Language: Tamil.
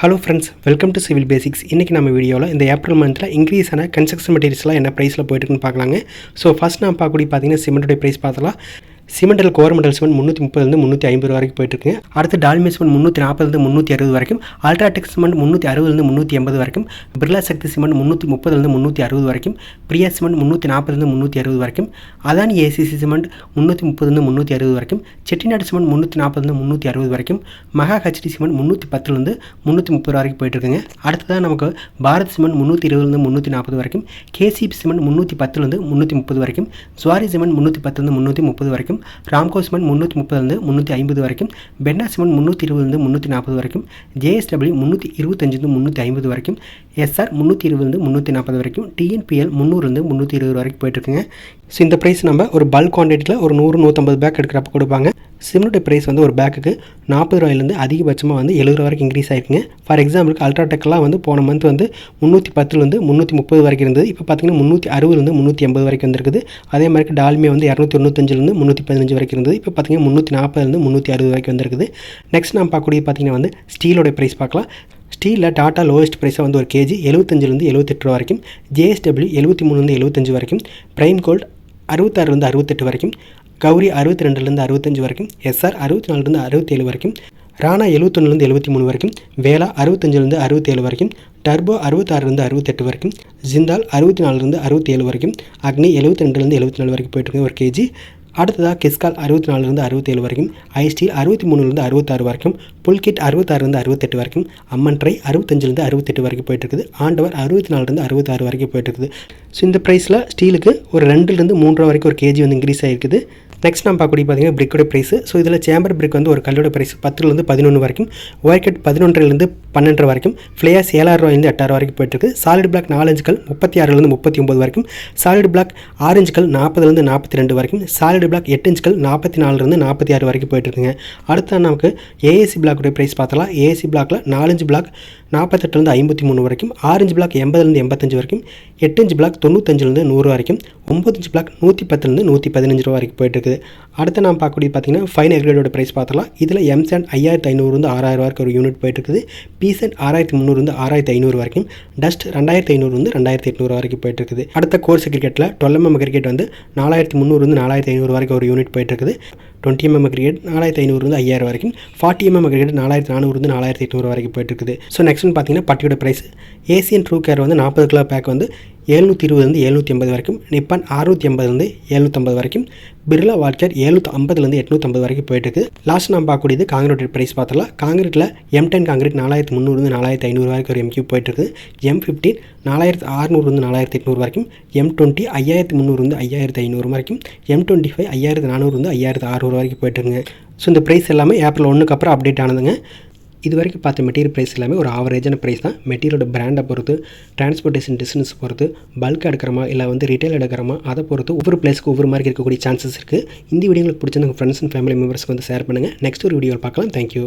Hello friends, welcome to civil basics. இன்றைக்கி நம்ம வீடியோவில் இந்த ஏப்ரல் மந்தில் இன்க்ரீஸ் ஆன கன்ஸ்ட்ரக்ஷன் மெட்டீரியல்ஸ்லாம் என்ன ப்ரைஸில் போயிட்டுருக்குன்னு பார்க்கலாங்க. ஸோ ஃபஸ்ட் நான் பார்க்கக்கூடிய பார்த்தீங்கன்னா சிமெண்ட்டோட ப்ரைஸ் பார்த்தலாம். சிமெண்டில் கோரமண்டல் சிமெண்ட் 330 350 வரைக்கும் போயிட்டுருக்குங்க. அடுத்து டால்மியா சிமெண்ட் 340 360 வரைக்கும், அல்ட்ராடெக் சிமெண்ட் 360 380 வரைக்கும், பிர்லா சக்தி சிமெண்ட் 330 360 வரைக்கும், பிரியா சிமெண்ட் 340 360 வரைக்கும், அதானி ஏசிசி சிமெண்ட் 330 360 வரைக்கும், செட்டிநாடு சிமெண்ட் 340 360 வரைக்கும், மகா ஹெச்டி சிமெண்ட் 310 330 வரைக்கும் போயிட்டுருக்குங்க. அடுத்ததான் நமக்கு பாரத் சிமெண்ட் 320 340 வரைக்கும், கேசிபி சிமெண்ட் 310 330 வரைக்கும், ஜுவாரி சிமெண்ட் 310 330 வரைக்கும், ராம்கோ சிமெண்ட் 330 350 வரைக்கும், பென்னா சிமெண்ட் 320 340 வரைக்கும், ஜேஎஸ்டபிள்யூ 325 350 வரைக்கும், எஸ்ஆர் 320 340 வரைக்கும், டிஎன்பிஎல் 300 320 வரைக்கும் போயிட்டுருக்குங்க. ஸோ இந்த ப்ரைஸ் நம்ம ஒரு பல்க் குவான்டிட்டியில் ஒரு 100-150 பேக் எடுக்கிறப்ப கொடுப்பாங்க. சிமெண்ட் ப்ரைஸ் வந்து ஒரு பேக்குக்கு 40 ரூபாயிலேருந்து அதிகபட்சமாக வந்து 70 ரூபா வரைக்கும் இன்க்ரீஸ் ஆகிருக்குங்க. ஃபார் எக்ஸாம்பிளுக்கு அல்ட்ராடெக்லாம் வந்து போன மந்த் வந்து 310 330 வரைக்கும் இருந்தது. இப்போ பார்த்தீங்கன்னா 360 380 வரைக்கும் வந்துருக்குது. அதே மாதிரி டால்மியா வந்து 295 315 வரைக்கும் இருந்தது. இப்போ பார்த்தீங்கன்னா 340 360 வரைக்கும் வந்துருக்குது. நெக்ஸ்ட் நம்ம பார்க்கக்கூடியது பார்த்தீங்கன்னா வந்து ஸ்டீலோட ப்ரைஸ் பார்க்கலாம். ஸ்டீலில் டாட்டா லோவஸ்ட் ப்ரைஸாக வந்து ஒரு கேஜி 75 78 ரூபா வரைக்கும், ஜேஎஸ்டபிள்யூ 73 75 வரைக்கும், பிரைம் கோல்டு 66 68 வரைக்கும், கௌரி 62 65 வரைக்கும், எஸ்ஆர் 64 67 வரைக்கும், ராணா 71 73 வரைக்கும், வேலா 65 67 வரைக்கும், டர்போ 66 68 வரைக்கும், ஜிந்தால் 64 67 வரைக்கும், அக்னி 72 74 வரைக்கும் போயிட்டுருக்கு ஒரு கேஜி. அடுத்ததாக கிஸ்கால் 64 67 வரைக்கும், ஐஸ்டீல் 63 66 வரைக்கும், புல்கிட் 66 68 வரைக்கும், அம்மன் ட்ரை 65 68 வரைக்கும் போயிட்டுருக்குது. ஆண்டவர் 64 66 வரைக்கும் போயிட்டுருக்குது. ஸோ இந்த ப்ரைஸில் ஸ்டீலுக்கு ஒரு 2 3 ரூபா வரைக்கும் ஒரு கேஜி வந்து இன்க்ரீஸ் ஆகிருக்குது. நெக்ஸ்ட் நம்ம பார்க்கக்கூடிய பார்த்தீங்கன்னா பிரிக்கோட ப்ரைஸு. ஸோ இதில் சேம்பர் பிரிக் வந்து ஒரு கல்லோட ப்ரைஸ் 10 11 வரைக்கும், ஒயர் கட் 11 12 வரைக்கும், ஃப்ளேயர்ஸ் 7,000 ரூபாயிலேருந்து 8,000 வரைக்கும் போயிட்டுருக்கு. சாலிட் பிளாக் 4 இன்ச்சுகள் 36 39 வரைக்கும், சாலிட் பிளாக் 6 இன்ச்சுகள் 40 42 வரைக்கும், சாலிட் பிளாக் 8 இன்ச்சுகள் 44 46 வரைக்கும் போயிட்டுருக்குங்க. அடுத்த நமக்கு ஏஏசி பிளாக்குடைய ப்ரைஸ் பார்த்தலாம். ஏஏசி பிளாக்கில் 4 இன்ச் பிளாக் 48 53 வரைக்கும், 6 இன்ச் பிளாக் 80 85 வரைக்கும், 8 இன்ச் பிளாக் 95 100 வரைக்கும், 9 இன்ச் பிளாக் 110 115 ரூபா வரைக்கும் போயிட்டுருக்குது. அடுத்து நாம் பார்க்கக்கூடிய பார்த்தீங்கன்னா ஃபைன் எக்ரேடோட ப்ரைஸ் பார்த்தலாம். இதில் எம்சாண்ட் 5500 6000 வரைக்கும் ஒரு யூனிட் போயிட்டுருக்குது. பீசண்ட் 6300 6500 வரைக்கும், டஸ்ட் 2500 2800 வரைக்கும் போயிட்டுருக்குது. அடுத்த கோர்ஸ் கிரிக்கெட்டில் 12mm கிரிக்கெட் வந்து 4300 4500 வரைக்கும் ஒரு யூனிட் போயிட்டுருக்குது. 20mm கிரிக்கெட் 4500 5000 வரைக்கும், 40mm கிரிக்கெட் 4400 4800 வரைக்கும் போயிட்டுருக்குது. ஸோ நெக்ஸ்ட் பார்த்தீங்கன்னா பட்டியோட ப்ரைஸ். ஏசியன் ட்ரூ கேர் வந்து 40 கிலோ பேக் வந்து 720 750 வரைக்கும், நிப்பான் 680 750 வரைக்கும், பிர்லா வால்கர் 750 850 வரைக்கும் போயிட்டுருக்கு. லாஸ்ட் நம்ம பார்க்கக்கூடியது காங்கிரீட் ப்ரைஸ் பார்த்தலாம். காங்கிரீட்டில் M10 காங்கிரீட் 4300 4500 வரைக்கும் ஒரு எம்கியூ போயிட்டுருக்கு. M15 4600 4800 வரைக்கும், M20 5300 5500 வரைக்கும், M25 5400 5600 வரைக்கும் போயிட்டுருங்க. ஸோ இந்த ப்ரைஸ் எல்லாமே ஏப்ரல் 1க்கு அப்புறம் அப்டேட் ஆனதுங்க. இது வரைக்கும் பார்த்த மெட்டீரியல் ப்ரைஸ் எல்லாமே ஒரு ஆவரேஜான ப்ரைஸ் தான். மெட்டீரியலோட பிராண்டை பொறுத்து, டிரான்ஸ்போர்ட்டேஷன் டிஸ்டன்ஸ் பொறுத்து, பல்க் எடுக்கிறோமா இல்லை வந்து ரீட்டைல் எடுக்கிறோமா அதை பொறுத்து ஒவ்வொரு பிளேஸ்க்கு ஒவ்வொரு மாதிரி இருக்கக்கூடிய சான்சஸ் இருக்குது. இந்த வீடியோ உங்களுக்கு பிடிச்சிருந்த ஃப்ரெண்ட்ஸ் அண்ட் ஃபேமிலி மெம்பர்ஸ்க்கு வந்து ஷேர் பண்ணுங்கள். நெக்ஸ்ட் ஒரு வீடியோவில் பார்க்கலாம். தேங்க்யூ.